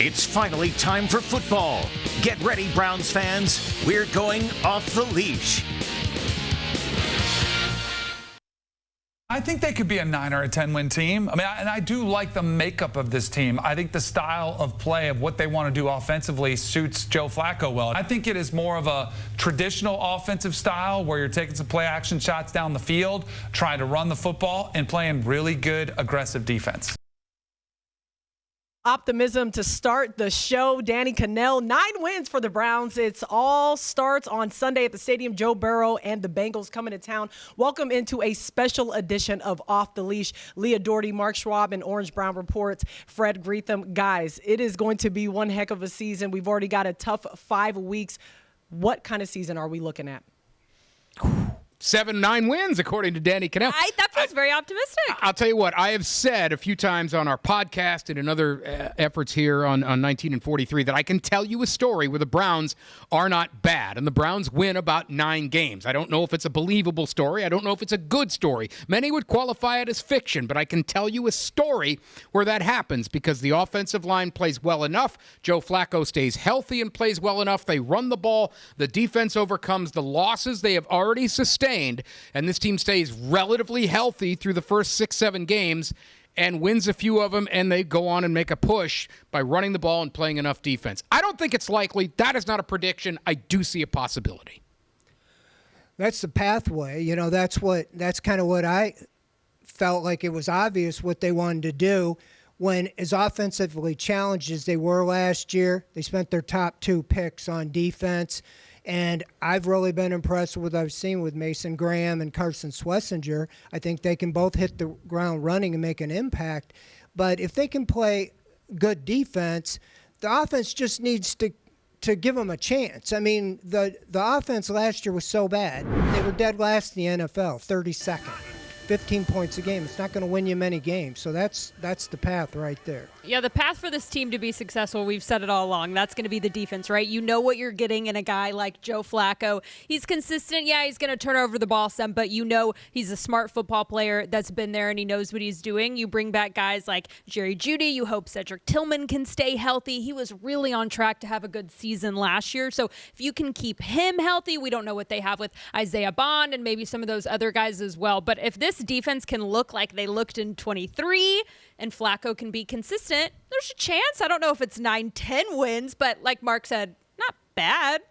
It's finally time for football. Get ready, Browns fans. We're going off the leash. I think they could be a 9 or a 10 win team. And I do like the makeup of this team. I think the style of play of what they want to do offensively suits Joe Flacco well. I think it is more of a traditional offensive style where you're taking some play action shots down the field, trying to run the football, and playing really good aggressive defense. Optimism to start the show. Danny Cannell, 9 wins for the Browns. It's all starts on Sunday at the stadium. Joe Burrow and the Bengals coming to town. Welcome into a special edition of Off the Leash. Leah Doherty, Mark Schwab, and Orange Brown Reports. Fred Greetham. Guys, it is going to be one heck of a season. We've already got a tough 5 weeks. What kind of season are we looking at? 7-9 wins, according to Danny Cannell. That feels very optimistic. I'll tell you what, I have said a few times on our podcast and in other efforts here on 19 and 43 that I can tell you a story where the Browns are not bad, and the Browns win about 9 games. I don't know if it's a believable story. I don't know if it's a good story. Many would qualify it as fiction, but I can tell you a story where that happens because the offensive line plays well enough. Joe Flacco stays healthy and plays well enough. They run the ball. The defense overcomes the losses they have already sustained. And this team stays relatively healthy through the first 6-7 games and wins a few of them, and they go on and make a push by running the ball and playing enough defense. I don't think it's likely. That is not a prediction. I do see a possibility. That's the pathway. You know, that's kind of what I felt like it was obvious what they wanted to do. When as offensively challenged as they were last year, they spent their top 2 picks on defense. And I've really been impressed with what I've seen with Mason Graham and Carson Schlesinger. I think they can both hit the ground running and make an impact. But if they can play good defense, the offense just needs to give them a chance. I mean, the offense last year was so bad. They were dead last in the NFL, 32nd. 15 points a game. It's not going to win you many games. So that's the path right there. Yeah, the path for this team to be successful, we've said it all along, that's going to be the defense, right? You know what you're getting in a guy like Joe Flacco. He's consistent. Yeah, he's going to turn over the ball some, but you know he's a smart football player that's been there and he knows what he's doing. You bring back guys like Jerry Jeudy. You hope Cedric Tillman can stay healthy. He was really on track to have a good season last year. So if you can keep him healthy, we don't know what they have with Isaiah Bond and maybe some of those other guys as well. But if this defense can look like they looked in 23 and Flacco can be consistent, there's a chance. I don't know if it's 9-10 wins, but like Mark said, not bad.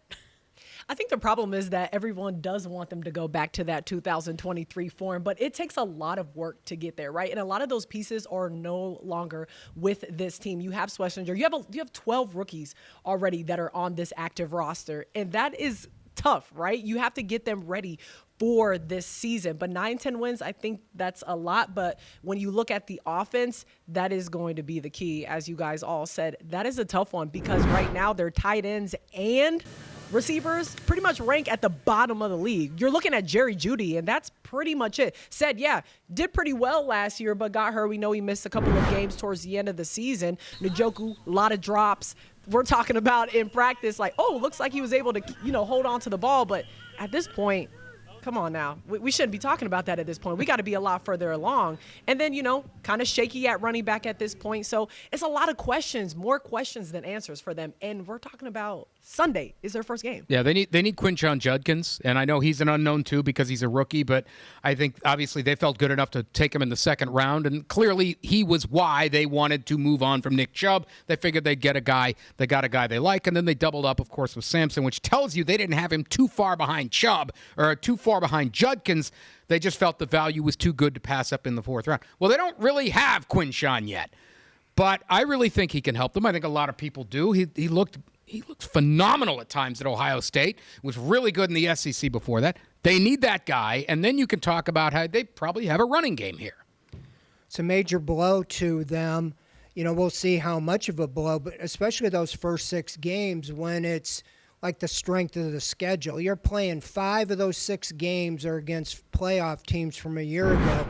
I think the problem is that everyone does want them to go back to that 2023 form, but it takes a lot of work to get there, right? And a lot of those pieces are no longer with this team. You have Schlesinger. You have 12 rookies already that are on this active roster, and that is tough, right? You have to get them ready for this season. But 9-10 wins, I think that's a lot. But when you look at the offense, that is going to be the key. As you guys all said, that is a tough one because right now their tight ends and receivers pretty much rank at the bottom of the league. You're looking at Jerry Jeudy, and that's pretty much it. Did pretty well last year, but got hurt. We know he missed a couple of games towards the end of the season. Njoku, a lot of drops. We're talking about in practice, like, looks like he was able to, hold on to the ball. But at this point, come on now. We shouldn't be talking about that at this point. We got to be a lot further along. And then, kind of shaky at running back at this point. So it's a lot of questions, more questions than answers for them. And we're talking about Sunday is their first game. Yeah, they need Quinshon Judkins, and I know he's an unknown too because he's a rookie, but I think obviously they felt good enough to take him in the second round, and clearly he was why they wanted to move on from Nick Chubb. They figured they'd get a guy. They got a guy they like, and then they doubled up, of course, with Sampson, which tells you they didn't have him too far behind Chubb or too far behind Judkins. They just felt the value was too good to pass up in the fourth round. Well, they don't really have Quinshon yet, but I really think he can help them. I think a lot of people do. He looked phenomenal at times at Ohio State. Was really good in the SEC before that. They need that guy, and then you can talk about how they probably have a running game here. It's a major blow to them. We'll see how much of a blow, but especially those first 6 games when it's like the strength of the schedule. You're playing 5 of those 6 games are against playoff teams from a year ago.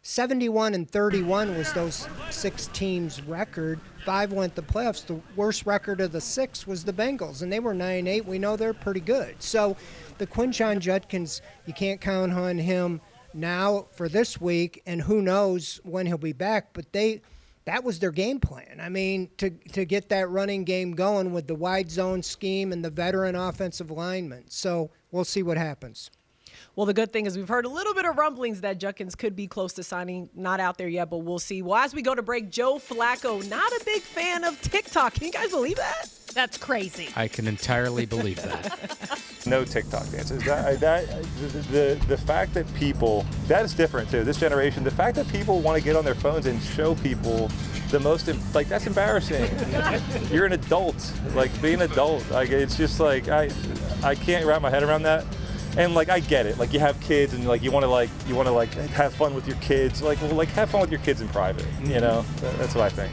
71-31 was those 6 teams' record. 5 went to playoffs. The worst record of the 6 was the Bengals, and they were 9-8. We know they're pretty good. So the Quinshon Judkins, you can't count on him now for this week, and who knows when he'll be back. But they that was their game plan. I mean, to get that running game going with the wide zone scheme and the veteran offensive linemen. So we'll see what happens. Well, the good thing is we've heard a little bit of rumblings that Judkins could be close to signing. Not out there yet, but we'll see. Well, as we go to break, Joe Flacco, not a big fan of TikTok. Can you guys believe that? That's crazy. I can entirely believe that. No TikTok dances. The fact that people, that's different too. This generation, the fact that people want to get on their phones and show people the most, like, that's embarrassing. You're an adult. Like, be an adult. Like, it's just like, I can't wrap my head around that. And like, I get it. Like, you have kids and like you want to have fun with your kids. Like, well, like, have fun with your kids in private. You know, that's what I think.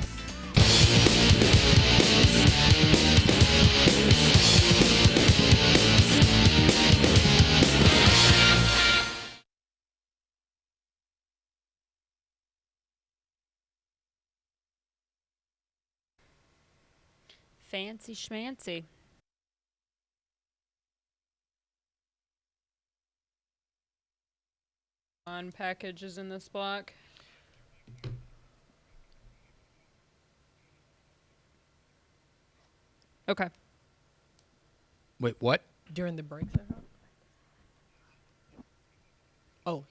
Fancy schmancy. On packages in this block. Okay. Wait, what? During the break, oh,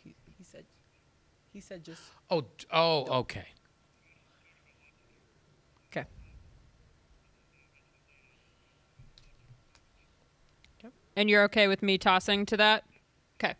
he said just. Oh, okay. Okay. And you're okay with me tossing to that? Okay.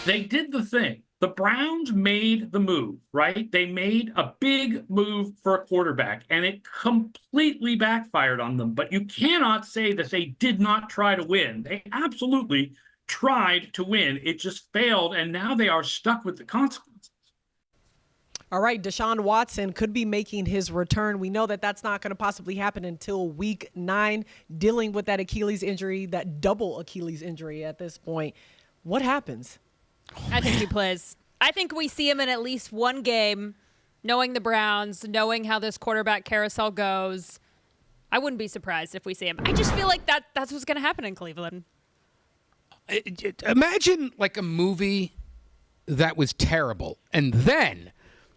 They did the thing. The Browns made the move, right? They made a big move for a quarterback, and it completely backfired on them. But you cannot say that they did not try to win. They absolutely tried to win. It just failed, and now they are stuck with the consequences. All right, Deshaun Watson could be making his return. We know that that's not going to possibly happen until week 9, dealing with that Achilles injury, that double Achilles injury at this point. What happens? I think he plays. I think we see him in at least one game, knowing the Browns, knowing how this quarterback carousel goes. I wouldn't be surprised if we see him. I just feel like that's what's going to happen in Cleveland. Imagine like a movie that was terrible, and then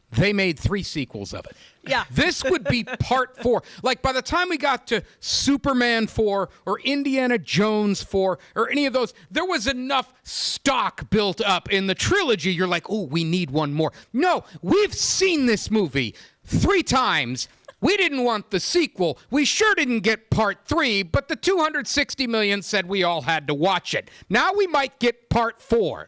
they made 3 sequels of it. Yeah. This would be part 4. Like, by the time we got to Superman 4 or Indiana Jones 4 or any of those, there was enough stock built up in the trilogy. You're like, oh, we need one more. No, we've seen this movie 3 times. We didn't want the sequel. We sure didn't get part 3, but the $260 million said we all had to watch it. Now we might get part 4.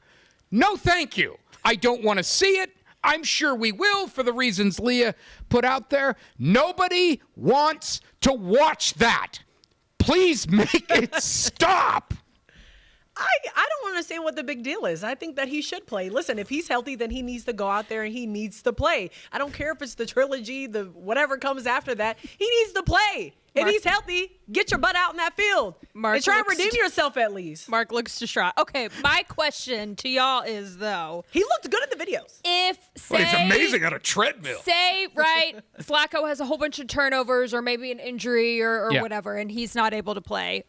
No, thank you. I don't want to see it. I'm sure we will for the reasons Leah put out there. Nobody wants to watch that. Please make it stop. I don't understand what the big deal is. I think that he should play. Listen, if he's healthy, then he needs to go out there and he needs to play. I don't care if it's the trilogy, the whatever comes after that. He needs to play. If he's healthy, get your butt out in that field and try and redeem yourself at least. Mark looks distraught. Okay, my question to y'all is, though. He looked good in the videos. Well, he's amazing on a treadmill. Say, Flacco has a whole bunch of turnovers or maybe an injury or whatever, and he's not able to play.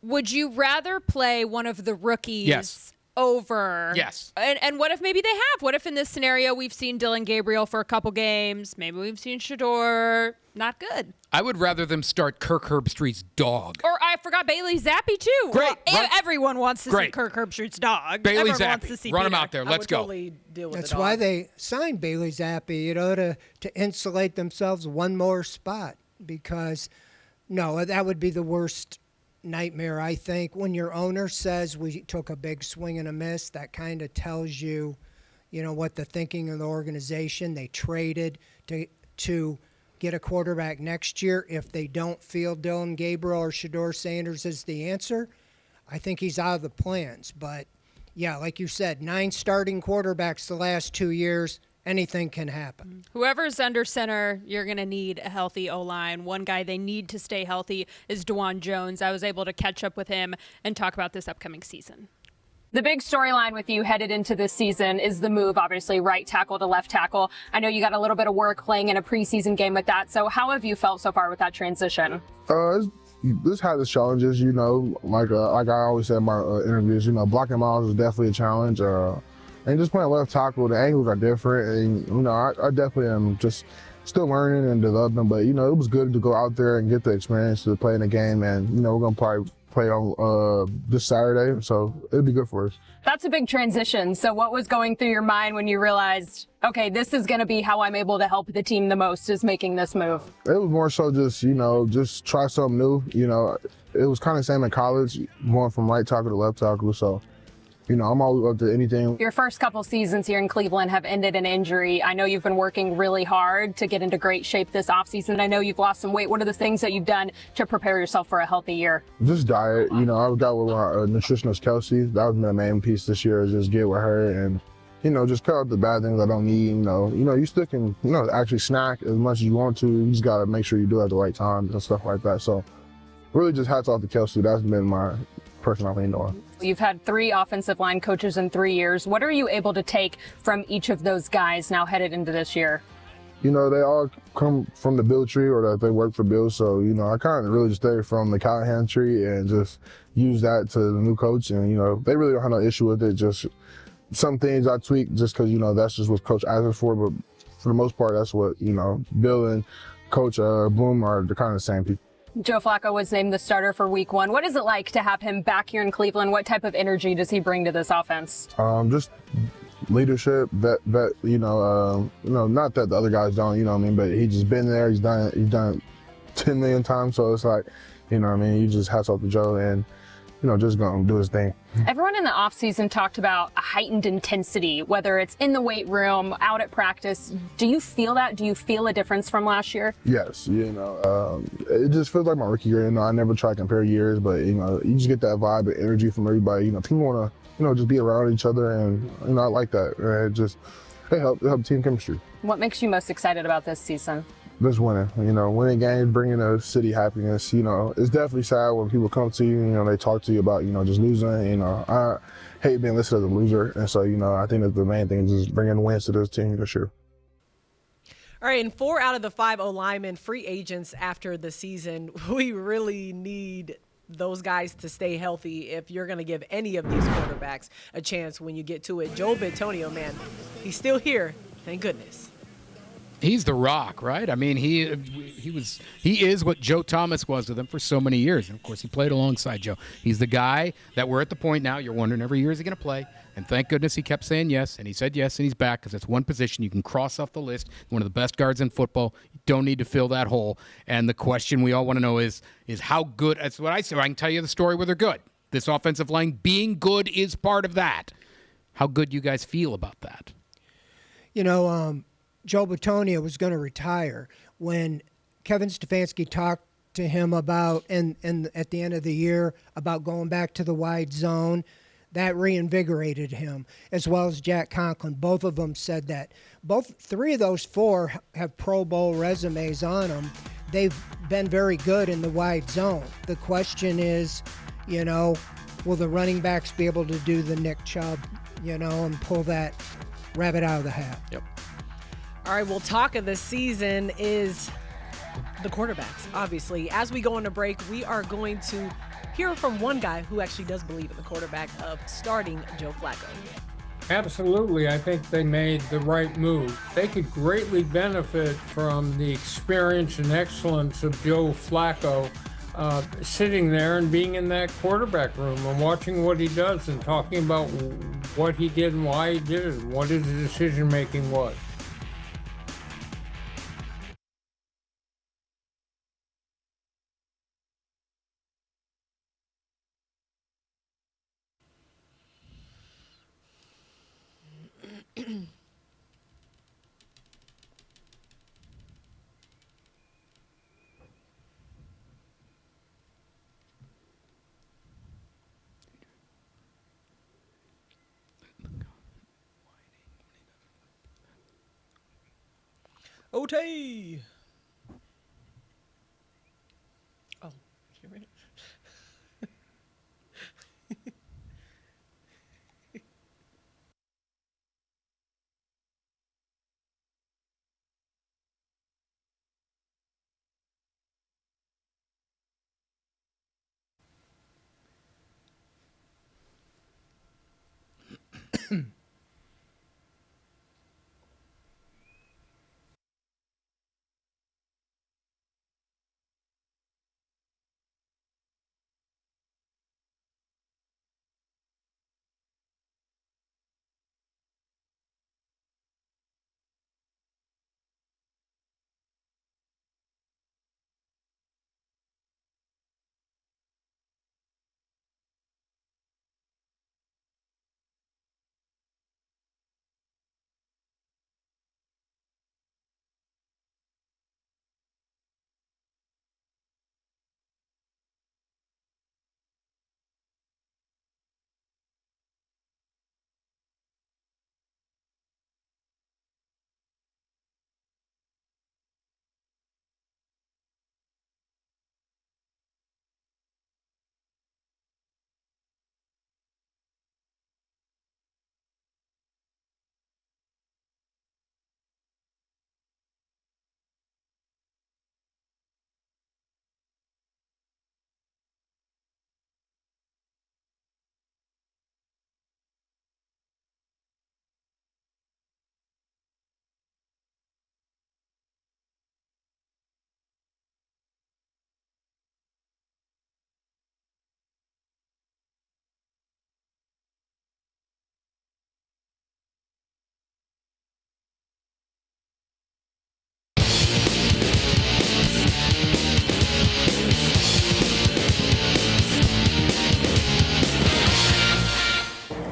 Would you rather play one of the rookies over? Yes. And what if maybe they have? What if in this scenario we've seen Dylan Gabriel for a couple games? Maybe we've seen Shador. Not good. I would rather them start Kirk Herbstreit's dog. Or I forgot Bailey Zappi, too. Great. Everyone wants to see Kirk Herbstreit's dog. Bailey Everyone wants to Zappi. see Run him Peter. out there. Let's go. Totally deal with That's why they signed Bailey Zappi, to insulate themselves one more spot. Because, no, that would be the worst nightmare, I think. When your owner says we took a big swing and a miss, that kind of tells you, what the thinking of the organization. They traded to get a quarterback next year. If they don't feel Dylan Gabriel or Shador Sanders is the answer, I think he's out of the plans. But, yeah, like you said, 9 starting quarterbacks the last 2 years. Anything can happen. Whoever's under center, you're going to need a healthy O-line. One guy they need to stay healthy is DeJuan Jones. I was able to catch up with him and talk about this upcoming season. The big storyline with you headed into this season is the move, obviously, right tackle to left tackle. I know you got a little bit of work playing in a preseason game with that. So how have you felt so far with that transition? This had its challenges, like I always say in my interviews, blocking miles is definitely a challenge. And just playing left tackle, the angles are different. And, I definitely am just still learning and developing. But, it was good to go out there and get the experience to play in the game. And, we're going to probably play on this Saturday. So it'll be good for us. That's a big transition. So what was going through your mind when you realized, okay, this is going to be how I'm able to help the team the most, is making this move? It was more so just, just try something new. It was kind of the same in college, going from right tackle to left tackle. So, I'm always up to anything. Your first couple seasons here in Cleveland have ended in injury. I know you've been working really hard to get into great shape this offseason. I know you've lost some weight. What are the things that you've done to prepare yourself for a healthy year? Just diet. I got with my nutritionist, Kelsey. That was my main piece this year, is just get with her and, just cut out the bad things I don't need. You still can, actually snack as much as you want to. You just got to make sure you do it at the right time and stuff like that. So really just hats off to Kelsey. That's been my person I leaned on. You've had 3 offensive line coaches in 3 years. What are you able to take from each of those guys now headed into this year? They all come from the Bill tree, or that they work for Bill. So, I kind of really just stay from the Callahan tree and just use that to the new coach. And, they really don't have no issue with it. Just some things I tweak just because, that's just what Coach asks for. But for the most part, that's what, Bill and Coach Bloom are the kind of same people. Joe Flacco was named the starter for Week 1. What is it like to have him back here in Cleveland? What type of energy does he bring to this offense? Just leadership. Not that the other guys don't, but he's just been there. He's done it 10 million times. So it's like, he just hats off to Joe and, just gonna do his thing. Everyone in the offseason talked about a heightened intensity, whether it's in the weight room, out at practice. Do you feel that? Do you feel a difference from last year? Yes, it just feels like my rookie year. I never try to compare years, but you just get that vibe and energy from everybody. People want to, just be around each other, and I like that. It helps team chemistry. What makes you most excited about this season? Just winning. Winning games, bringing the city happiness. It's definitely sad when people come to you, they talk to you about, just losing. I hate being listed as a loser. And so, I think that the main thing is just bringing wins to this team this year. All right, and 4 out of the 5 O-linemen free agents after the season. We really need those guys to stay healthy if you're going to give any of these quarterbacks a chance when you get to it. Joe Bitonio, man, he's still here. Thank goodness. He's the rock, right? I mean, he is what Joe Thomas was with him for so many years. And, of course, he played alongside Joe. He's the guy that we're at the point now, you're wondering every year, is he going to play? And thank goodness he kept saying yes, and he said yes, and he's back because it's one position you can cross off the list. One of the best guards in football. You don't need to fill that hole. And the question we all want to know is how good – that's what I said. I can tell you the story where they're good. This offensive line being good is part of that. How good you guys feel about that? Joe Bitonio was going to retire. When Kevin Stefanski talked to him about, and at the end of the year, about going back to the wide zone. That reinvigorated him, as well as Jack Conklin. Both of them said that. Three of those four have Pro Bowl resumes on them. They've been very good in the wide zone. The question is, will the running backs be able to do the Nick Chubb, and pull that rabbit out of the hat? Yep. All right, well, talk of the season is the quarterbacks, obviously. As we go into break, we are going to hear from one guy who actually does believe in the quarterback of starting Joe Flacco. Absolutely. I think they made the right move. They could greatly benefit from the experience and excellence of Joe Flacco sitting there and being in that quarterback room and watching what he does and talking about what he did and why he did it and what his decision-making was. Otay. Oh, you're right.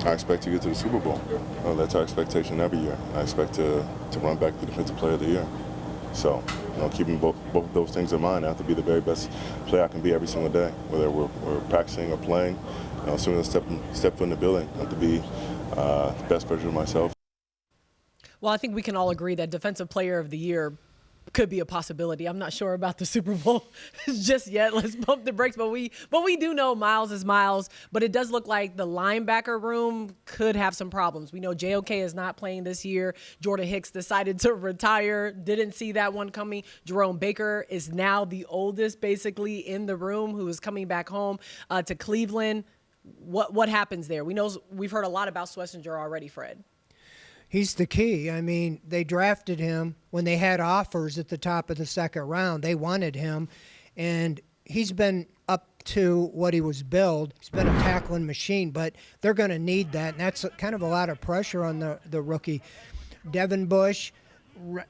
I expect to get to the Super Bowl. That's our expectation every year. I expect to run back the Defensive Player of the Year. So, keeping both of those things in mind, I have to be the very best player I can be every single day, whether we're practicing or playing. As soon as I step foot in the building, I have to be the best version of myself. Well, I think we can all agree that Defensive Player of the Year could be a possibility. I'm not sure about the Super Bowl just yet. Let's pump the brakes. But we do know Miles is Miles. But it does look like the linebacker room could have some problems. We know JOK is not playing this year. Jordan Hicks decided to retire. Didn't see that one coming. Jerome Baker is now the oldest basically in the room, who is coming back home to Cleveland. What happens there? We've heard a lot about Schlesinger already, Fred. He's the key. I mean, they drafted him when they had offers at the top of the second round. They wanted him, and he's been up to what he was billed. He's been a tackling machine, but they're going to need that, and that's kind of a lot of pressure on the rookie. Devin Bush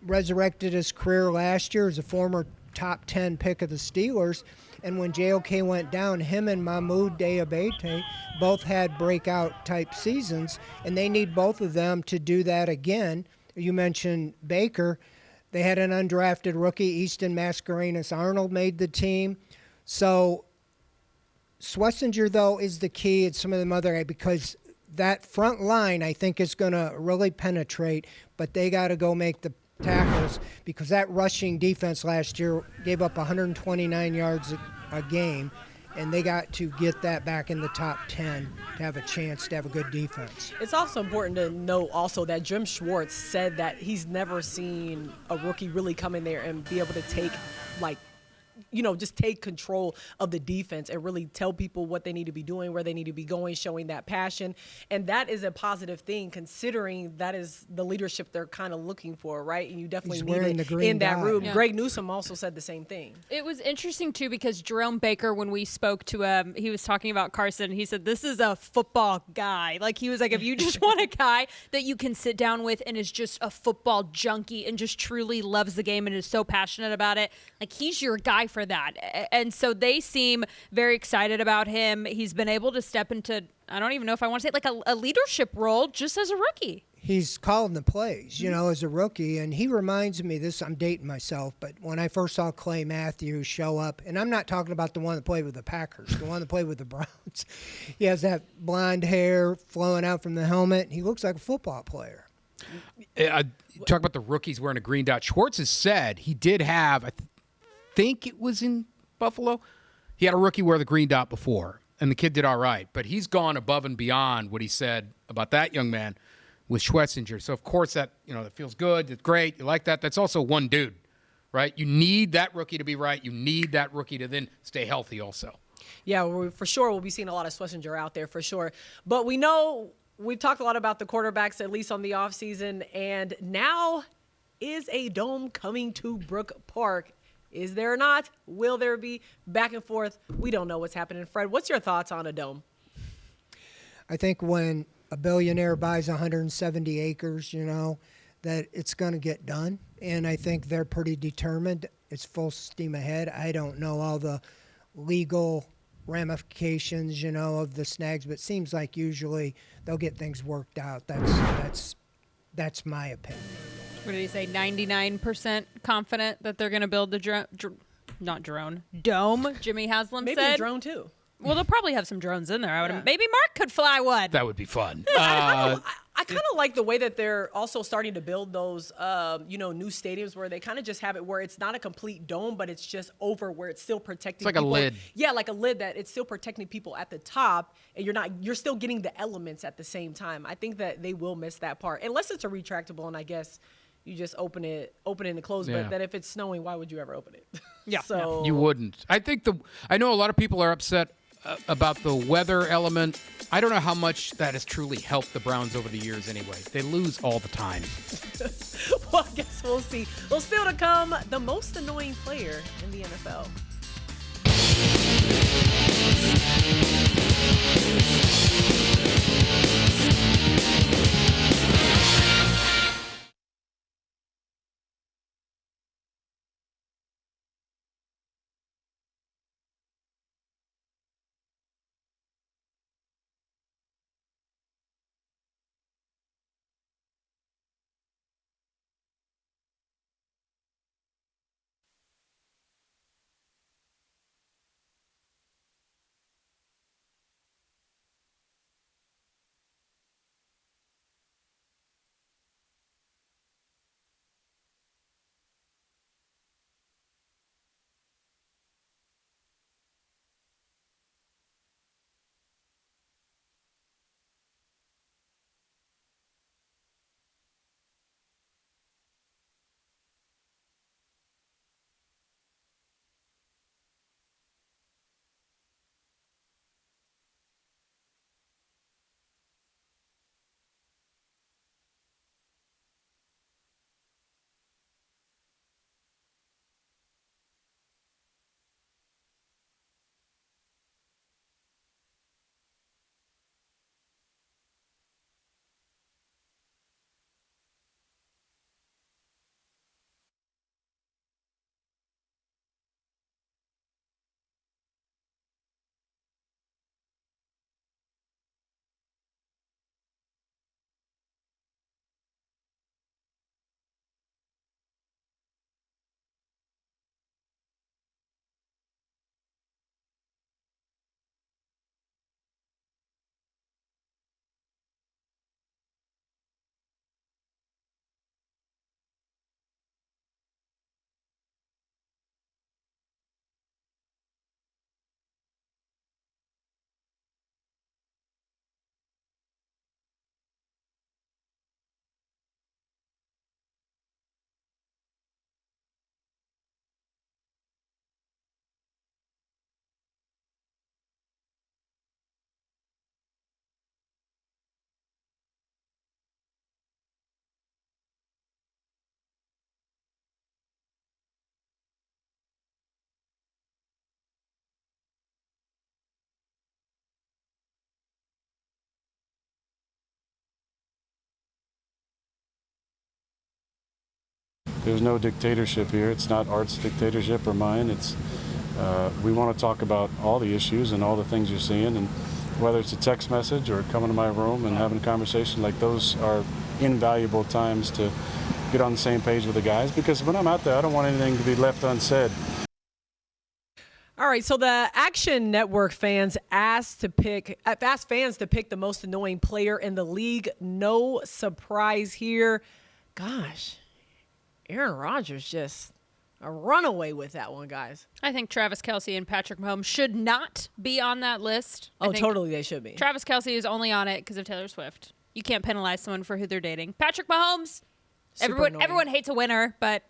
resurrected his career last year as a former top 10 pick of the Steelers, and when JOK went down, him and Mahmoud Diabate both had breakout-type seasons, and they need both of them to do that again. You mentioned Baker. They had an undrafted rookie, Easton Mascarenas-Arnold, made the team. So Schlesinger, though, is the key, and some of them other guys, because that front line, I think, is going to really penetrate, but they got to go make the tackles because that rushing defense last year gave up 129 yards a game, and they got to get that back in the top 10 to have a chance to have a good defense. It's also important to note also that Jim Schwartz said that he's never seen a rookie really come in there and be able to take, just take control of the defense and really tell people what they need to be doing, where they need to be going, showing that passion. And that is a positive thing, considering that is the leadership they're kind of looking for, right? And you definitely need it in that room. Yeah. Greg Newsome also said the same thing. It was interesting, too, because Jerome Baker, when we spoke to him, he was talking about Carson. He said, this is a football guy. Like, he was like, if you just want a guy that you can sit down with and is just a football junkie and just truly loves the game and is so passionate about it, like, he's your guy for that. And so they seem very excited about him. He's been able to step into, I don't even know if I want to say it, like a leadership role just as a rookie. He's calling the plays, as a rookie, and he reminds me, I'm dating myself, but when I first saw Clay Matthews show up, and I'm not talking about the one that played with the Packers, the one that played with the Browns. He has that blonde hair flowing out from the helmet. He looks like a football player. Talk about the rookies wearing a green dot. Schwartz has said he did have, I think it was in Buffalo, he had a rookie wear the green dot before, and the kid did all right. But he's gone above and beyond what he said about that young man with Schlesinger. So, of course, that feels good. It's great. You like that. That's also one dude, right? You need that rookie to be right. You need that rookie to then stay healthy also. Yeah, for sure we'll be seeing a lot of Schlesinger out there for sure. But we know we've talked a lot about the quarterbacks, at least on the offseason, and now is a dome coming to Brook Park. Is there or not? Will there be? Back and forth. We don't know what's happening. Fred, what's your thoughts on a dome? I think when a billionaire buys 170 acres, that it's going to get done. And I think they're pretty determined. It's full steam ahead. I don't know all the legal ramifications, of the snags, but it seems like usually they'll get things worked out. That's my opinion. What did he say? 99% confident that they're going to build the dome. Jimmy Haslam Maybe said. Maybe a drone too. Well, they'll probably have some drones in there. Maybe Mark could fly one. That would be fun. I kind of like the way that they're also starting to build those, new stadiums where they kind of just have it where it's not a complete dome, but it's just over where it's still protecting. It's like people. A lid. Yeah, like a lid that it's still protecting people at the top, and you're still getting the elements at the same time. I think that they will miss that part, unless it's a retractable, and I guess you just open it and close. Yeah. But then if it's snowing, why would you ever open it? Yeah. So you wouldn't. I know a lot of people are upset about the weather element. I don't know how much that has truly helped the Browns over the years anyway. They lose all the time. Well, I guess we'll see. Well, still to come, the most annoying player in the NFL. There's no dictatorship here. It's not Art's dictatorship or mine. It's we want to talk about all the issues and all the things you're seeing, and whether it's a text message or coming to my room and having a conversation, like those are invaluable times to get on the same page with the guys, because when I'm out there, I don't want anything to be left unsaid. All right, so the Action Network fans asked fans to pick the most annoying player in the league. No surprise here. Gosh, Aaron Rodgers just a runaway with that one, guys. I think Travis Kelce and Patrick Mahomes should not be on that list. Oh, totally, they should be. Travis Kelce is only on it because of Taylor Swift. You can't penalize someone for who they're dating. Patrick Mahomes, everyone hates a winner, but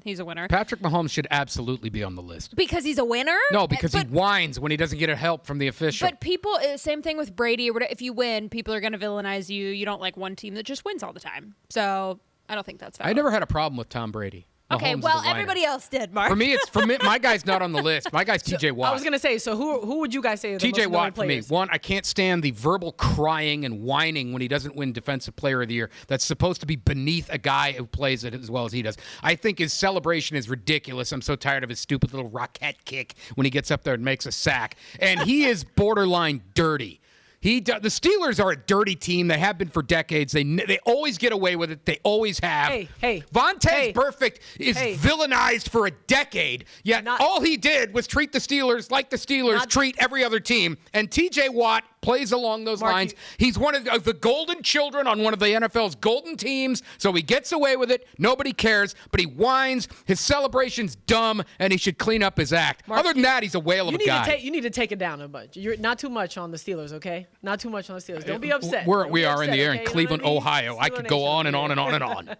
he's a winner. Patrick Mahomes should absolutely be on the list. Because he's a winner? No, because he whines when he doesn't get help from the official. But people, same thing with Brady. Or whatever. If you win, people are going to villainize you. You don't like one team that just wins all the time. So I don't think that's valid. I never had a problem with Tom Brady. Okay, Mahomes well, everybody else did, Mark. For me, my guy's not on the list. My guy's TJ Watt. I was going to say, so who would you guys say are the most TJ Watt annoying for me. One, I can't stand the verbal crying and whining when he doesn't win Defensive Player of the Year. That's supposed to be beneath a guy who plays it as well as he does. I think his celebration is ridiculous. I'm so tired of his stupid little rocket kick when he gets up there and makes a sack. And he is borderline dirty. The Steelers are a dirty team. They have been for decades. They always get away with it. They always have. Hey. Vontaze Burfict is villainized for a decade, yet all he did was treat the Steelers like the Steelers treat every other team. And TJ Watt plays along those lines. He's one of the golden children on one of the NFL's golden teams, so he gets away with it. Nobody cares, but he whines. His celebration's dumb, and he should clean up his act. Mark, other than that, he's a whale of a guy. You need to take it down a bunch. You're not too much on the Steelers, okay? Not too much on the Steelers. Don't be upset. We are in the air in Cleveland, Ohio. I could go on and on and on and on.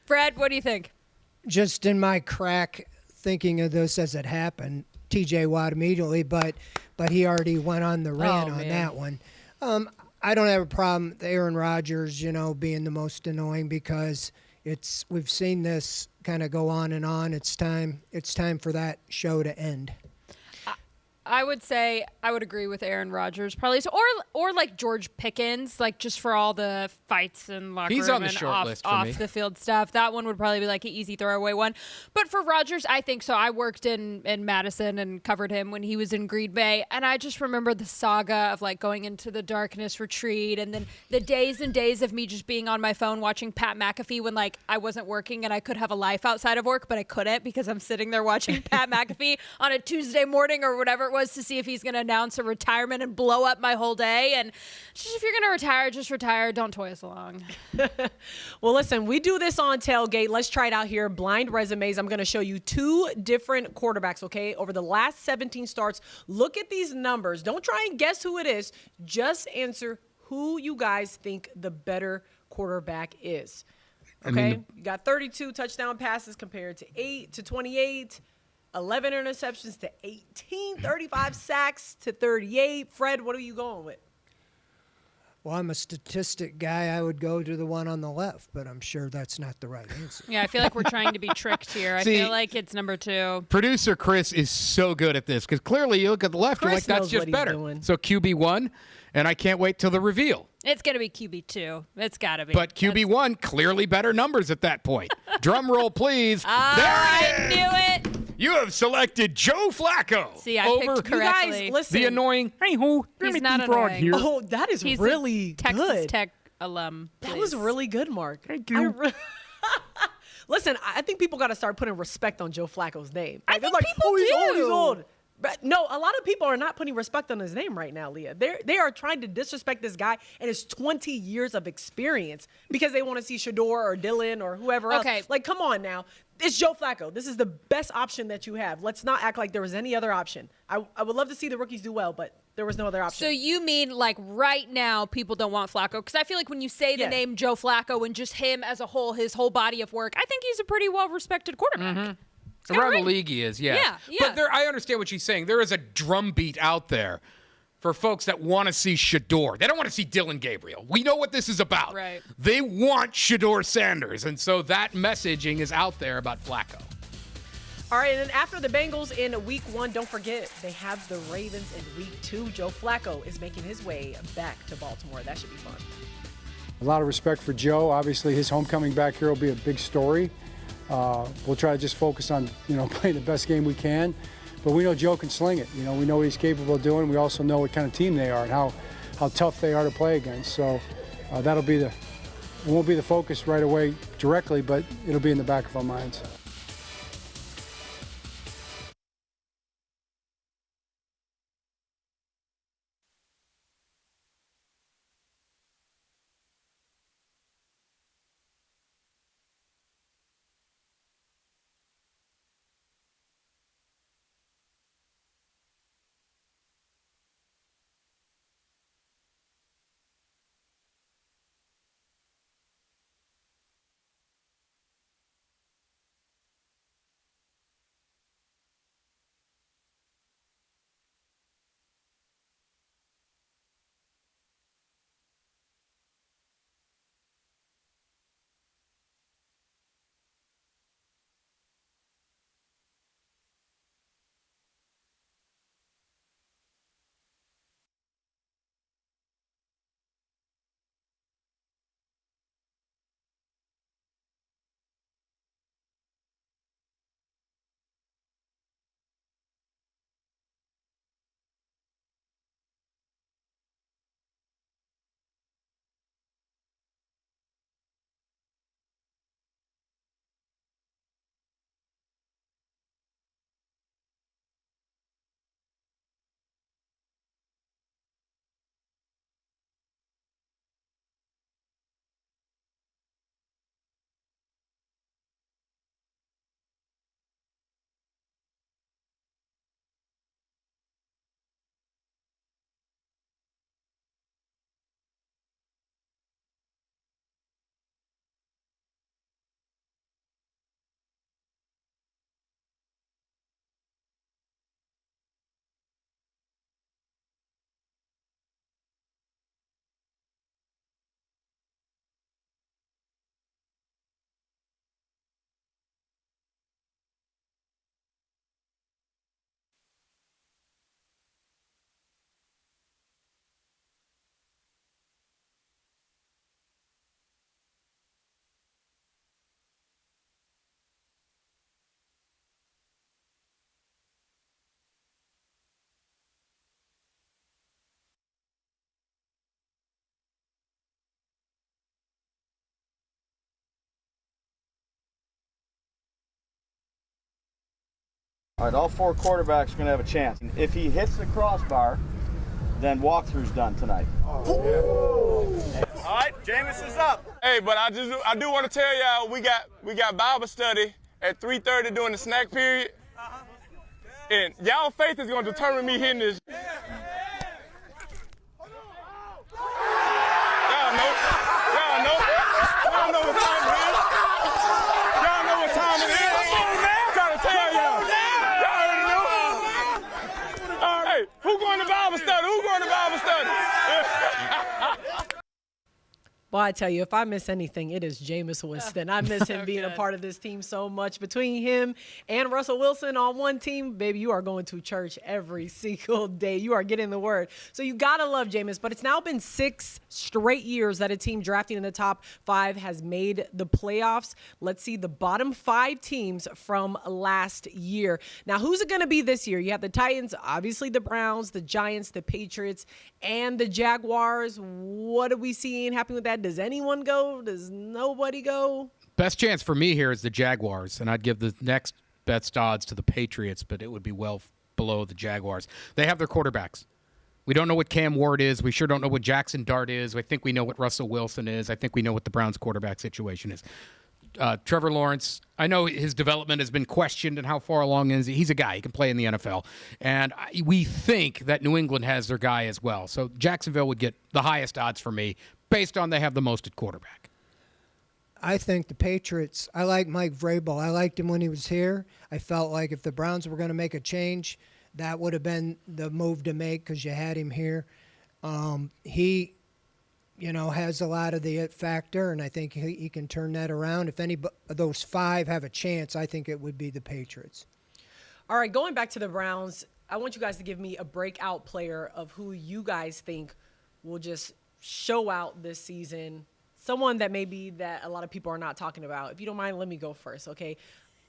Fred, what do you think? Just in my crack thinking of this as it happened, TJ Watt immediately, but he already went on the rant on that one. I don't have a problem with Aaron Rodgers, being the most annoying because we've seen this kind of go on and on. It's time for that show to end. I would say I would agree with Aaron Rodgers probably, or like George Pickens, like just for all the fights and locker room on the and short list for me. off the field stuff. That one would probably be like an easy throwaway one. But for Rodgers, I think so. I worked in Madison and covered him when he was in Green Bay, and I just remember the saga of like going into the darkness retreat, and then the days and days of me just being on my phone watching Pat McAfee when like I wasn't working and I could have a life outside of work, but I couldn't because I'm sitting there watching Pat McAfee on a Tuesday morning or whatever it was to see if he's going to announce a retirement and blow up my whole day. And just if you're going to retire, just retire. Don't toy us along. Well, listen, we do this on Tailgate. Let's try it out here. Blind resumes. I'm going to show you two different quarterbacks, okay? Over the last 17 starts, look at these numbers. Don't try and guess who it is. Just answer who you guys think the better quarterback is. Okay? You got 32 touchdown passes compared to 28. 11 interceptions to 18, 35 sacks to 38. Fred, what are you going with? Well, I'm a statistic guy. I would go to the one on the left, but I'm sure that's not the right answer. Yeah, I feel like we're trying to be tricked here. I feel like it's number 2. Producer Chris is so good at this because clearly you look at the left, you're like, that's just better. So QB1, and I can't wait till the reveal. It's going to be QB2. It's got to be. But QB1, clearly better numbers at that point. Drum roll, please. I knew it. You have selected Joe Flacco. See, I picked correctly. You guys, listen. The annoying, he's not annoying. Here. Oh, that is He's really Texas good. Tech alum. Please. That was really good, Mark. Thank you. Listen, I think people got to start putting respect on Joe Flacco's name. I think like, people he's do. old, he's old. But no, a lot of people are not putting respect on his name right now, Leah. They are trying to disrespect this guy and his 20 years of experience because they want to see Shador or Dylan or whoever else. Okay. Like, come on now. It's Joe Flacco. This is the best option that you have. Let's not act like there was any other option. I would love to see the rookies do well, but there was no other option. So you mean like right now people don't want Flacco? Because I feel like when you say the name Joe Flacco and just him as a whole, his whole body of work, I think he's a pretty well-respected quarterback. Mm-hmm. Around the league he is, yeah. But I understand what she's saying. There is a drumbeat out there for folks that want to see Shador. They don't want to see Dylan Gabriel. We know what this is about. Right. They want Shador Sanders, and so that messaging is out there about Flacco. All right, and then after the Bengals in week 1, don't forget, they have the Ravens in week 2. Joe Flacco is making his way back to Baltimore. That should be fun. A lot of respect for Joe. Obviously, his homecoming back here will be a big story. We'll try to just focus on, playing the best game we can. But we know Joe can sling it. We know what he's capable of doing. We also know what kind of team they are and how tough they are to play against. So it won't be the focus right away directly, but it'll be in the back of our minds. All right, all 4 quarterbacks are going to have a chance. If he hits the crossbar, then walkthrough's done tonight. All right, Jameis is up. Hey, but I do want to tell y'all we got Bible study at 3:30 during the snack period, and y'all faith is going to determine me hitting this. Y'all know what time it is. Y'all know what time it is. I'm trying to tell y'all. Hey, who going to Bible study? Who going to Bible study? Well, I tell you, if I miss anything, it is Jameis Winston. I miss him being a part of this team so much. Between him and Russell Wilson on one team, baby, you are going to church every single day. You are getting the word. So you got to love Jameis. But it's now been 6 straight years that a team drafting in the top 5 has made the playoffs. Let's see the bottom 5 teams from last year. Now, who's it going to be this year? You have the Titans, obviously the Browns, the Giants, the Patriots, and the Jaguars. What are we seeing happening with that? Does anyone go? Does nobody go? Best chance for me here is the Jaguars, and I'd give the next best odds to the Patriots, but it would be well below the Jaguars. They have their quarterbacks. We don't know what Cam Ward is. We sure don't know what Jackson Dart is. I think we know what Russell Wilson is. I think we know what the Browns quarterback situation is. Trevor Lawrence, I know his development has been questioned and how far along is he. He's a guy. He can play in the NFL. And we think that New England has their guy as well. So Jacksonville would get the highest odds for me based on they have the most at quarterback. I think the Patriots, I like Mike Vrabel. I liked him when he was here. I felt like if the Browns were going to make a change, that would have been the move to make because you had him here. He has a lot of the it factor, and I think he can turn that around. If any of those 5 have a chance, I think it would be the Patriots. All right, going back to the Browns, I want you guys to give me a breakout player of who you guys think will just show out this season someone that maybe that a lot of people are not talking about. If you don't mind, let me go first, okay?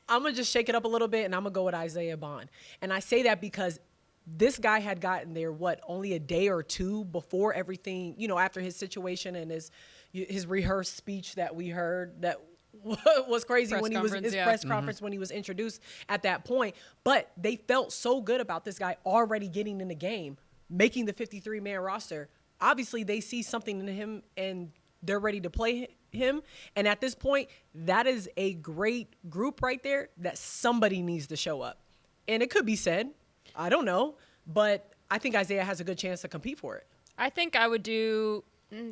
I'm going to just shake it up a little bit, and I'm going to go with Isaiah Bond. And I say that because this guy had gotten there, only a day or two before everything, after his situation and his rehearsed speech that we heard that was crazy when he was his press conference when he was introduced at that point. But they felt so good about this guy already getting in the game, making the 53-man roster. Obviously, they see something in him, and they're ready to play him. And at this point, that is a great group right there that somebody needs to show up. And it could be said, I don't know, but I think Isaiah has a good chance to compete for it. I think I would do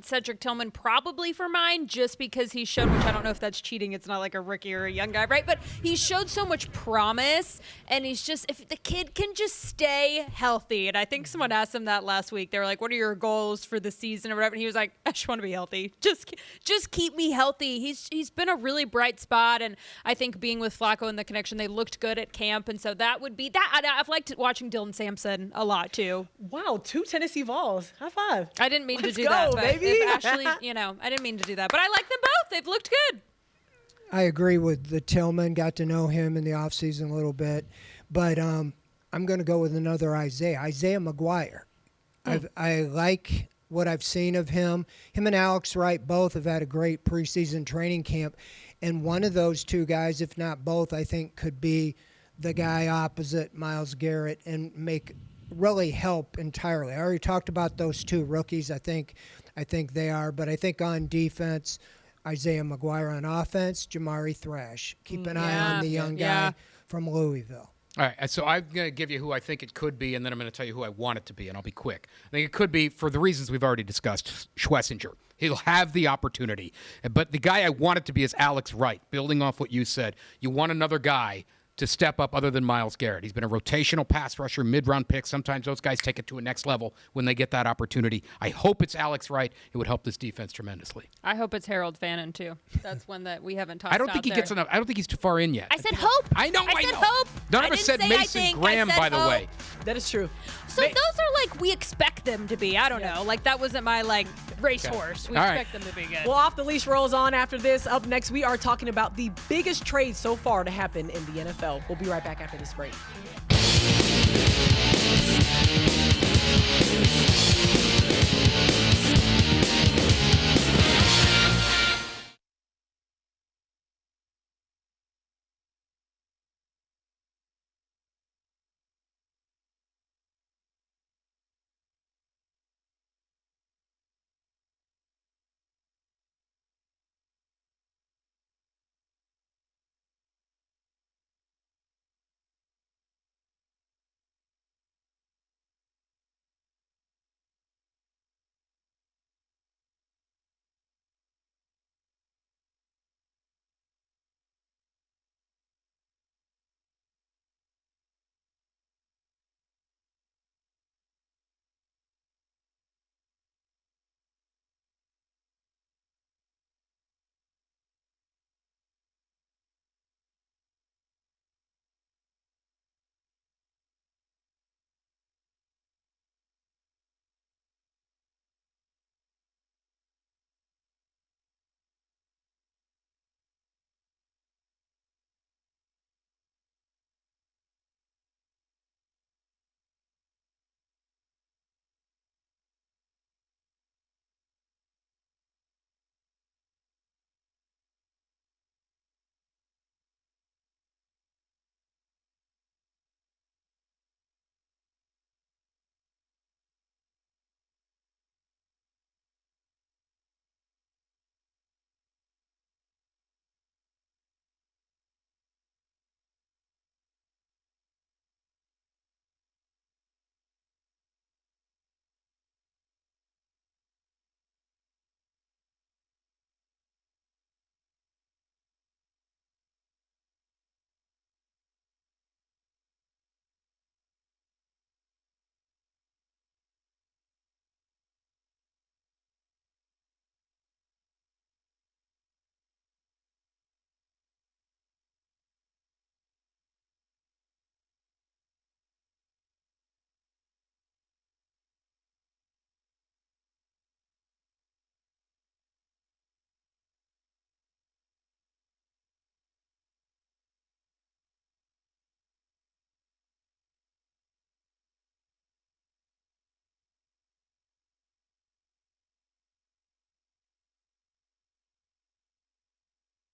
Cedric Tillman probably for mine, just because he showed, which I don't know if that's cheating. It's not like a rookie or a young guy, right? But he showed so much promise, and he's just, if the kid can just stay healthy. And I think someone asked him that last week. They were like, what are your goals for the season or whatever? And he was like, I just want to be healthy. Just keep me healthy. He's been a really bright spot, and I think being with Flacco and the connection, they looked good at camp, and so that would be that. I've liked watching Dylan Sampson a lot too. Wow, 2 Tennessee Vols. High five. I didn't mean to do go, that, but baby. if Ashley, I didn't mean to do that, but I like them both. They've looked good. I agree with the Tillman. Got to know him in the offseason a little bit. But I'm going to go with another Isaiah McGuire. I like what I've seen of him. Him and Alex Wright both have had a great preseason training camp. And one of those two guys, if not both, I think could be the guy opposite Myles Garrett and really help entirely. I already talked about those two rookies. I think they are. But I think on defense, Isaiah McGuire. On offense, Jamari Thrash. Keep an eye on the young guy from Louisville. All right, so I'm going to give you who I think it could be, and then I'm going to tell you who I want it to be, and I'll be quick. I think it could be, for the reasons we've already discussed, Schlesinger. He'll have the opportunity. But the guy I want it to be is Alex Wright, building off what you said. You want another guy to step up other than Myles Garrett. He's been a rotational pass rusher, mid-round pick. Sometimes those guys take it to a next level when they get that opportunity. I hope it's Alex Wright. It would help this defense tremendously. I hope it's Harold Fannin, too. That's one that we haven't talked about. I don't think he gets enough. I don't think he's too far in yet. I said hope. I know. I said hope. None of us said Mason Graham, by the way. That is true. So those are like we expect them to be. I don't know. Like that wasn't my racehorse. We expect them to be good. Well, Off the Leash rolls on after this. Up next, we are talking about the biggest trade so far to happen in the NFL. We'll be right back after this break.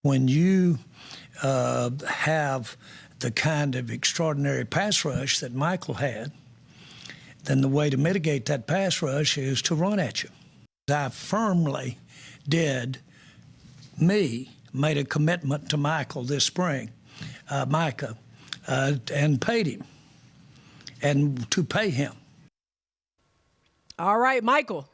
When you have the kind of extraordinary pass rush that Michael had, then the way to mitigate that pass rush is to run at you. I firmly made a commitment to Michael this spring, Micah, and paid him, and to pay him. All right, Michael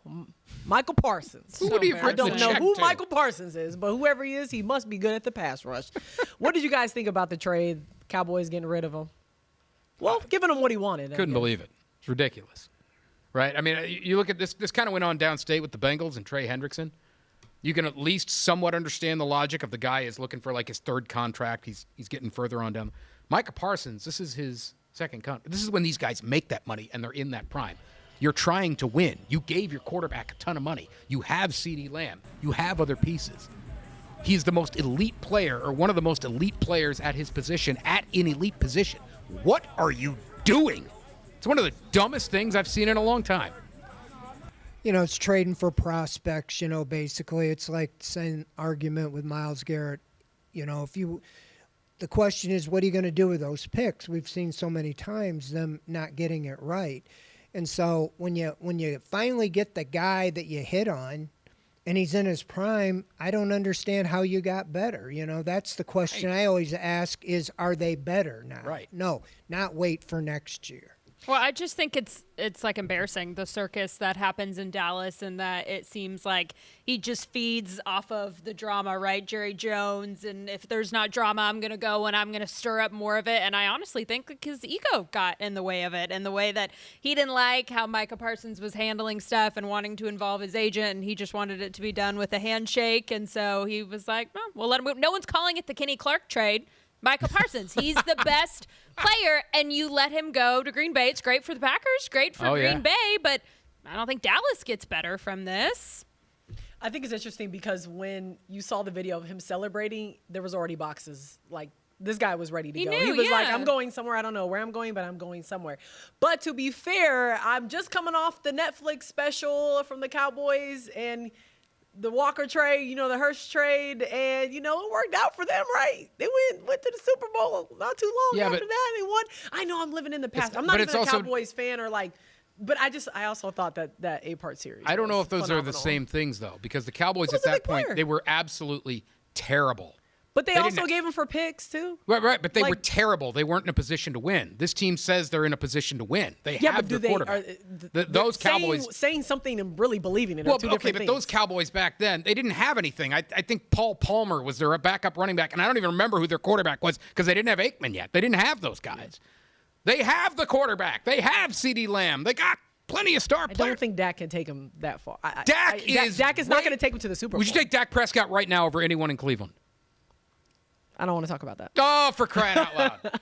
Parsons. I don't know who Michael Parsons is, but whoever he is, he must be good at the pass rush. What did you guys think about the trade? Cowboys getting rid of him? Well, giving him what he wanted. Couldn't believe it. It's ridiculous. Right? I mean, you look at this. This kind of went on downstate with the Bengals and Trey Hendrickson. You can at least somewhat understand the logic of the guy is looking for like his third contract. He's getting further on down. Micah Parsons, this is his second contract. This is when these guys make that money and they're in that prime. You're trying to win. You gave your quarterback a ton of money. You have CeeDee Lamb. You have other pieces. He's the most elite player, or one of the most elite players at his position, at an elite position. What are you doing? It's one of the dumbest things I've seen in a long time. You know, it's trading for prospects, you know, basically. It's like the same argument with Myles Garrett. You know, the question is, what are you going to do with those picks? We've seen so many times them not getting it right. And so when you finally get the guy that you hit on and he's in his prime, I don't understand how you got better. You know, that's the question I always ask is, are they better now? Right. No, not wait for next year. Well, I just think it's like embarrassing, the circus that happens in Dallas, and that it seems like he just feeds off of the drama, right? Jerry Jones, and if there's not drama, I'm going to go and I'm going to stir up more of it. And I honestly think his ego got in the way of it, and the way that he didn't like how Micah Parsons was handling stuff and wanting to involve his agent, and he just wanted it to be done with a handshake. And so he was like, oh, we'll let him move. No one's calling it the Kenny Clark trade. Micah Parsons, he's the best player, and you let him go to Green Bay. It's great for the Packers, great for Green Bay, but I don't think Dallas gets better from this. I think it's interesting because when you saw the video of him celebrating, there was already boxes. Like, this guy was ready to go. He was like, I'm going somewhere. I don't know where I'm going, but I'm going somewhere. But to be fair, I'm just coming off the Netflix special from the Cowboys and the Walker trade, you know, the Hurst trade, and, you know, it worked out for them, right? They went to the Super Bowl not too long after that. They won. I know I'm living in the past. I'm not even a Cowboys fan or like, but I also thought that 8-part series. I don't know if those phenomenal. are the same things, though, because the Cowboys at that point, they were absolutely terrible. But they also gave him for picks, too. Right, but they were terrible. They weren't in a position to win. This team says they're in a position to win. They have their quarterback. Those Cowboys saying something and really believing it are two different things. But those Cowboys back then, they didn't have anything. I think Paul Palmer was their backup running back, and I don't even remember who their quarterback was because they didn't have Aikman yet. They didn't have those guys. They have the quarterback. They have CeeDee Lamb. They got plenty of star players. I don't think Dak can take him that far. Dak is not going to take him to the Super Bowl. Would you take Dak Prescott right now over anyone in Cleveland? I don't want to talk about that. Oh, for crying out loud.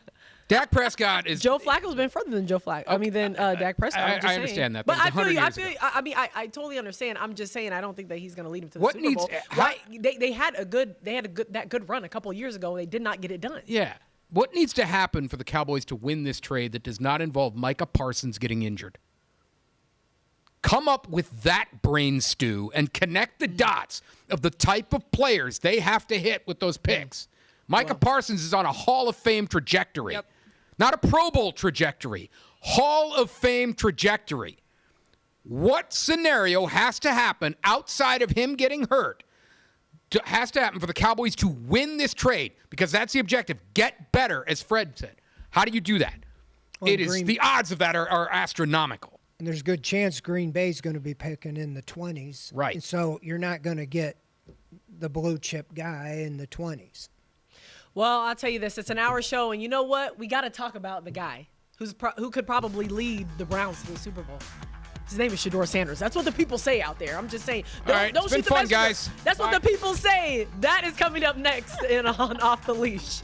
Dak Prescott is... Joe Flacco's been further than Dak Prescott. I understand that. But I feel you. I totally understand. I'm just saying I don't think that he's going to lead him to the Super Bowl. They had a good run a couple of years ago. They did not get it done. Yeah. What needs to happen for the Cowboys to win this trade that does not involve Micah Parsons getting injured? Come up with that brain stew and connect the dots of the type of players they have to hit with those picks. Micah Parsons is on a Hall of Fame trajectory. Yep. Not a Pro Bowl trajectory. Hall of Fame trajectory. What scenario has to happen outside of him getting hurt has to happen for the Cowboys to win this trade? Because that's the objective. Get better, as Fred said. How do you do that? Well, the odds of that are astronomical. And there's a good chance Green Bay's going to be picking in the 20s. Right. And so you're not going to get the blue chip guy in the 20s. Well, I'll tell you this. It's an hour show, and you know what? We got to talk about the guy who could probably lead the Browns to the Super Bowl. His name is Shedeur Sanders. That's what the people say out there. I'm just saying. Don't it's been fun, guys. That's what the people say. That is coming up next on Off the Leash.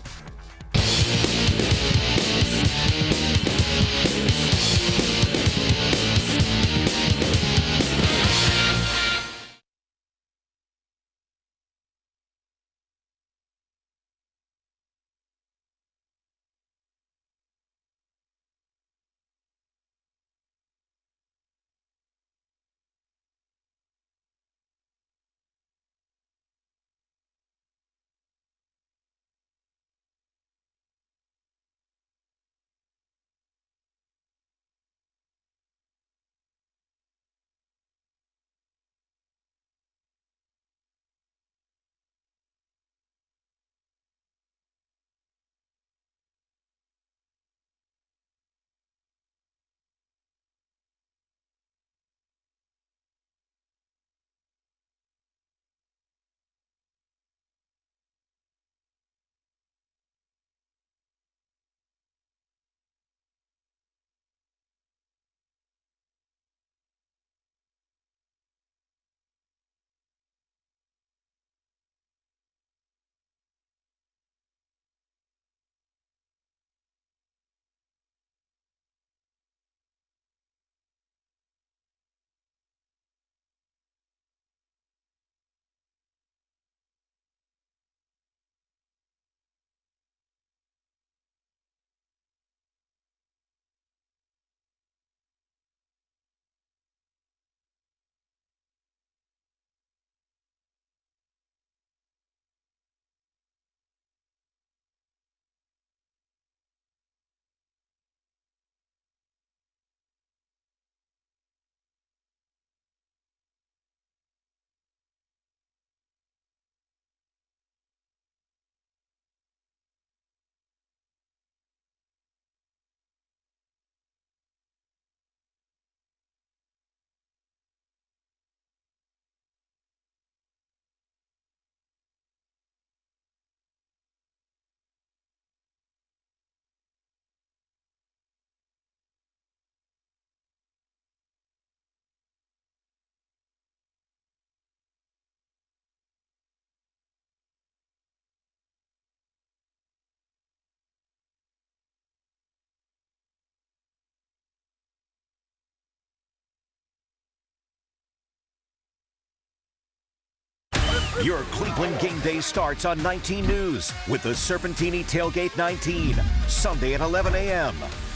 Your Cleveland game day starts on 19 News with the Serpentini Tailgate 19, Sunday at 11 a.m.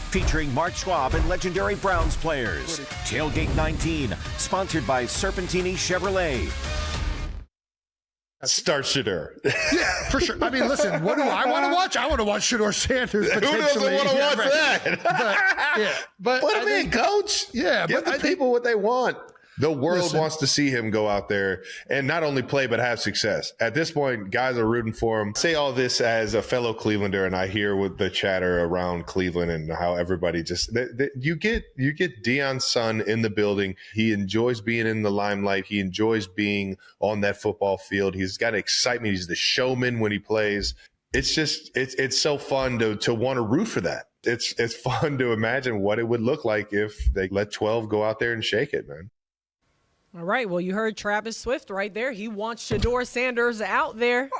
Featuring Mark Schwab and legendary Browns players. Tailgate 19, sponsored by Serpentini Chevrolet. Start Shedeur. Yeah, for sure. I mean, listen, what do I want to watch? I want to watch Shedeur Sanders. Who doesn't want to watch that? But put him in, coach. Yeah, give the people what they want. The world wants to see him go out there and not only play, but have success. At this point, guys are rooting for him. I say all this as a fellow Clevelander, and I hear with the chatter around Cleveland and how everybody just you get Deion's son in the building. He enjoys being in the limelight. He enjoys being on that football field. He's got excitement. He's the showman when he plays. It's just it's so fun to want to root for that. It's fun to imagine what it would look like if they let 12 go out there and shake it, man. All right. Well, you heard Travis Swift right there. He wants Shedeur Sanders out there.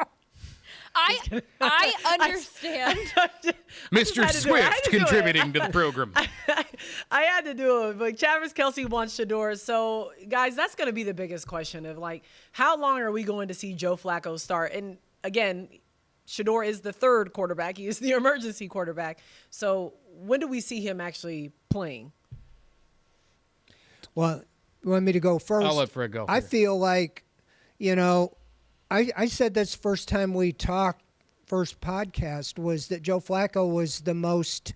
I understand. Mr. Swift contributing to the program. I had to do it, but Travis Kelce wants Shedeur. So, guys, that's going to be the biggest question of, like, how long are we going to see Joe Flacco start? And, again, Shedeur is the third quarterback. He is the emergency quarterback. So when do we see him actually playing? Well, you want me to go first? I'll let Fred go. I feel like, I said this first time we talked, first podcast, was that Joe Flacco was the most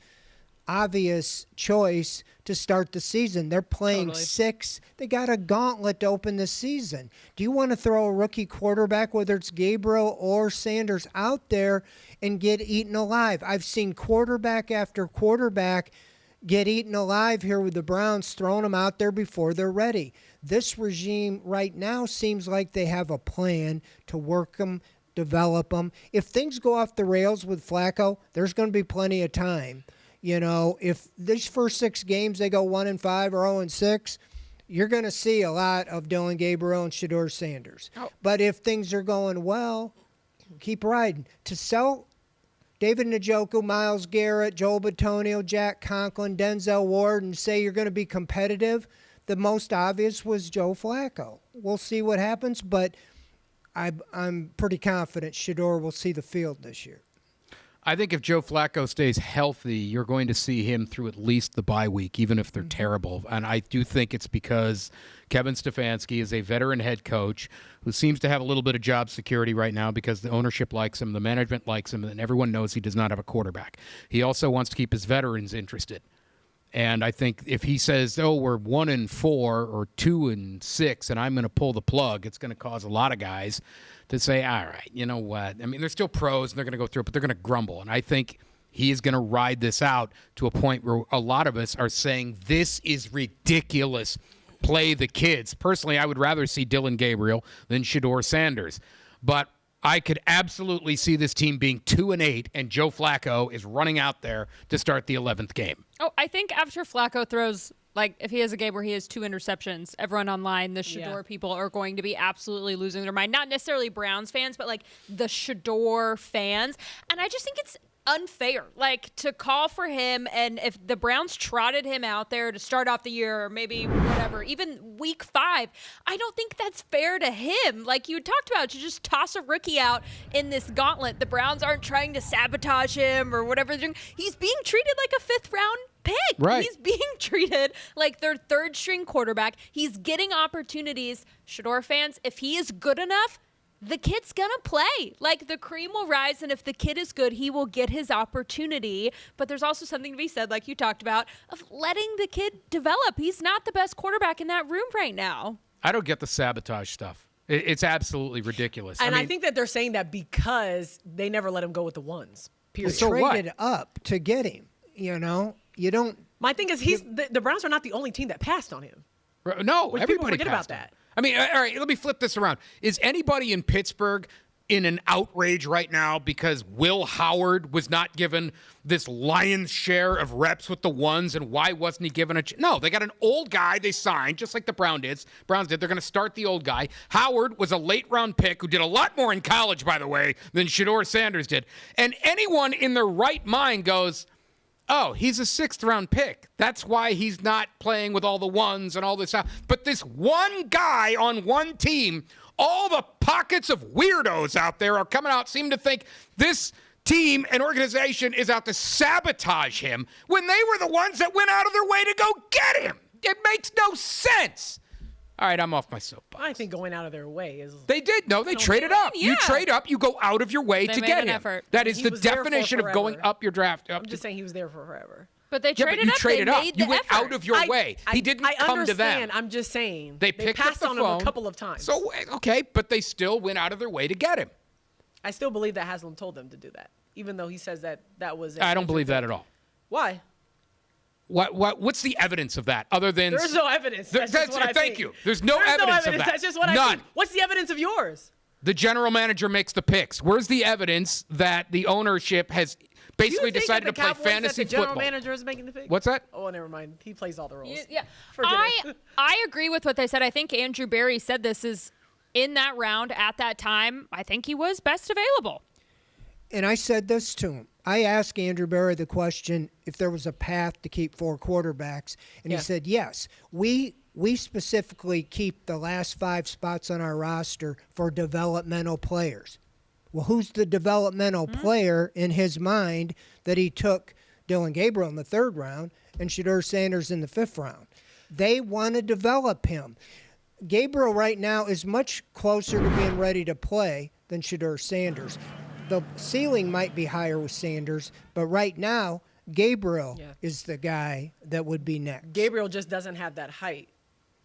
obvious choice to start the season. They're playing 6. They got a gauntlet to open the season. Do you want to throw a rookie quarterback, whether it's Gabriel or Sanders, out there and get eaten alive? I've seen quarterback after quarterback get eaten alive here with the Browns, throwing them out there before they're ready. This regime right now seems like they have a plan to work them, develop them. If things go off the rails with Flacco, there's going to be plenty of time. If these first 6 games they go 1-5 or 0-6, you're going to see a lot of Dillon Gabriel and Shedeur Sanders. Oh. But if things are going well, keep riding. To sell David Njoku, Myles Garrett, Joel Bitonio, Jack Conklin, Denzel Ward, and say you're going to be competitive, the most obvious was Joe Flacco. We'll see what happens, but I'm pretty confident Shedeur will see the field this year. I think if Joe Flacco stays healthy, you're going to see him through at least the bye week, even if they're terrible. And I do think it's because Kevin Stefanski is a veteran head coach who seems to have a little bit of job security right now because the ownership likes him, the management likes him, and everyone knows he does not have a quarterback. He also wants to keep his veterans interested. And I think if he says, we're 1-4 or 2-6 and I'm going to pull the plug, it's going to cause a lot of guys to say, all right, you know what? I mean, they're still pros and they're going to go through it, but they're going to grumble. And I think he is going to ride this out to a point where a lot of us are saying, this is ridiculous. Play the kids. Personally, I would rather see Dillon Gabriel than Shedeur Sanders. But I could absolutely see this team being 2-8, and Joe Flacco is running out there to start the 11th game. Oh, I think after Flacco throws, like, if he has a game where he has 2 interceptions, everyone online, the Shedeur people are going to be absolutely losing their mind. Not necessarily Browns fans, but, like, the Shedeur fans. And I just think it's unfair, like, to call for him. And if the Browns trotted him out there to start off the year, or maybe whatever, even week 5, I don't think that's fair to him. Like you talked about, to just toss a rookie out in this gauntlet. The Browns aren't trying to sabotage him or whatever they're doing. He's being treated like a 5th round pick. Right. He's being treated like their 3rd string quarterback. He's getting opportunities. Shedeur fans, if he is good enough, the kid's going to play. Like, the cream will rise, and if the kid is good, he will get his opportunity. But there's also something to be said, like you talked about, of letting the kid develop. He's not the best quarterback in that room right now. I don't get the sabotage stuff. It's absolutely ridiculous. And I think that they're saying that because they never let him go with the ones. Period. They traded up to get him. You don't. My thing is, the Browns are not the only team that passed on him. No, Which everybody people forget passed about him. that. I mean, all right, let me flip this around. Is anybody in Pittsburgh in an outrage right now because Will Howard was not given this lion's share of reps with the ones, and why wasn't he given a No, they got an old guy they signed, just like the Browns did. They're going to start the old guy. Howard was a late-round pick who did a lot more in college, by the way, than Shedeur Sanders did. And anyone in their right mind goes, oh, he's a 6th-round pick. That's why he's not playing with all the ones and all this stuff. But this one guy on one team all the pockets of weirdos out there are coming out, seem to think this team and organization is out to sabotage him when they were the ones that went out of their way to go get him. It makes no sense. All right, I'm off my soapbox. I think going out of their way is. They did. No, they traded up. Yeah. You trade up, you go out of your way They to made get an him. effort. That is He the was there for definition of going forever. up your draft. I'm just saying he was there for forever. But they Yeah, traded but you up. traded they up. made You the went effort. out of your way. He didn't I come to them. understand. I'm just saying. They picked up passed the on phone. him a couple of times. So, okay, but they still went out of their way to get him. I still believe that Haslam told them to do that, even though he says that was. I don't believe that at all. Why? What's the evidence of that other than There's no evidence. That's just what I thank think. you. There's no evidence of that. That's just what I None. think. What's the evidence of yours? The general manager makes the picks. Where's the evidence that the ownership has basically Do you think decided that to the play Cowboys fantasy that the general football? manager is making the pick? What's that? Oh, never mind. He plays all the roles. Yeah. Forget it. I agree with what they said. I think Andrew Berry said this is in that round at that time. I think he was best available. And I said this to him. I asked Andrew Berry the question if there was a path to keep 4 quarterbacks, and Yeah. he said yes. We specifically keep the last 5 spots on our roster for developmental players. Well, who's the developmental player in his mind that he took Dylan Gabriel in the 3rd round and Shedeur Sanders in the 5th round? They want to develop him. Gabriel right now is much closer to being ready to play than Shedeur Sanders. The ceiling might be higher with Sanders, but right now, Gabriel is the guy that would be next. Gabriel just doesn't have that height,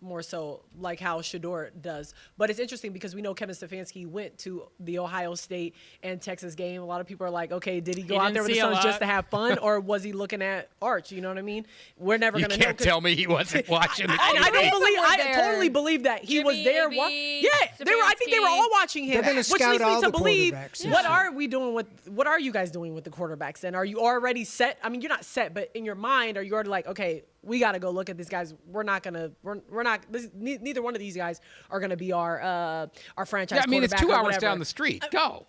more so like how Shedeur does. But it's interesting because we know Kevin Stefanski went to the Ohio State and Texas game. A lot of people are like, okay, did he go out there with the Suns just to have fun, or was he looking at Arch? You know what I mean? We're never going to know. You can't tell me he wasn't watching the I TV. don't believe. I totally believe that he was there. Yeah, they were. I think they were all watching him. They're gonna which scout leads me all to the believe. quarterbacks this What year. are we doing with? What are you guys doing with the quarterbacks? And are you already set? I mean, you're not set, but in your mind, are you already like, okay, we got to go look at these guys. We're not gonna. We're not. Neither one of these guys are gonna be our franchise. Yeah, I mean, it's quarterback 2 or hours whatever. down the street. Go.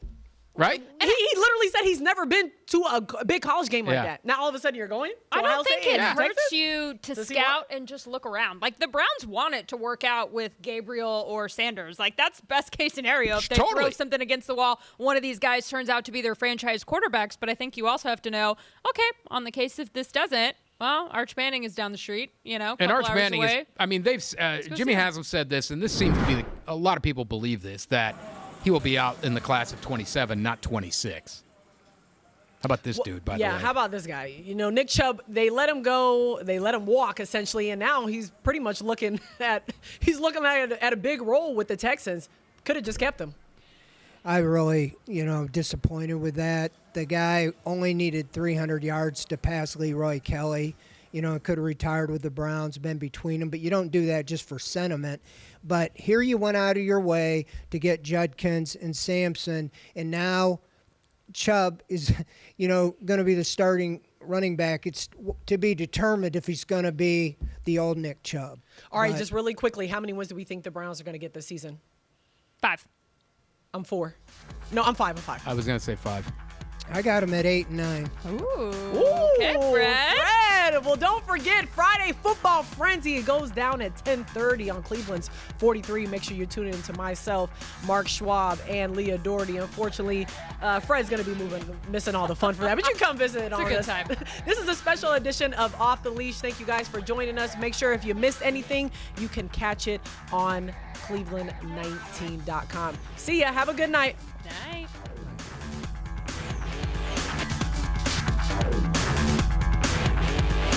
Right? He literally said he's never been to a big college game like Yeah. that. Now all of a sudden you're going? To I Ohio don't think State it and hurts Texas? you to Does he scout and just look around. Like, the Browns want it to work out with Gabriel or Sanders. Like, that's best case scenario. If they throw Totally. something against the wall, one of these guys turns out to be their franchise quarterbacks. But I think you also have to know, okay, on the case if this doesn't, well, Arch Manning is down the street, you know, And couple Arch hours Manning away. is, I mean, they've, go Jimmy see him. Haslam said this, and this seems to be, a lot of people believe this, that he will be out in the class of 27, not 26. How about this dude, by the way? Yeah, how about this guy? You know, Nick Chubb, they let him go, they let him walk essentially, and now he's pretty much looking at a big role with the Texans. Could have just kept him. I really, disappointed with that. The guy only needed 300 yards to pass Leroy Kelly. Could have retired with the Browns, been between them, but you don't do that just for sentiment. But here you went out of your way to get Judkins and Sampson, and now Chubb is, going to be the starting running back. It's to be determined if he's going to be the old Nick Chubb. All right, But just really quickly, how many wins do we think the Browns are going to get this season? 5. I'm 4. No, I'm 5. I'm 5. I was going to say 5. I got him at 8 and 9. Ooh. Okay, Fred. Well, don't forget Friday Football Frenzy. It goes down at 10:30 on Cleveland's 43. Make sure you tune in to myself, Mark Schwab, and Leah Doherty. Unfortunately, Fred's going to be missing all the fun for that, but you can come visit on a good this. time. This is a special edition of Off the Leash. Thank you guys for joining us. Make sure if you missed anything, you can catch it on Cleveland19.com. See ya. Have a good night. Night.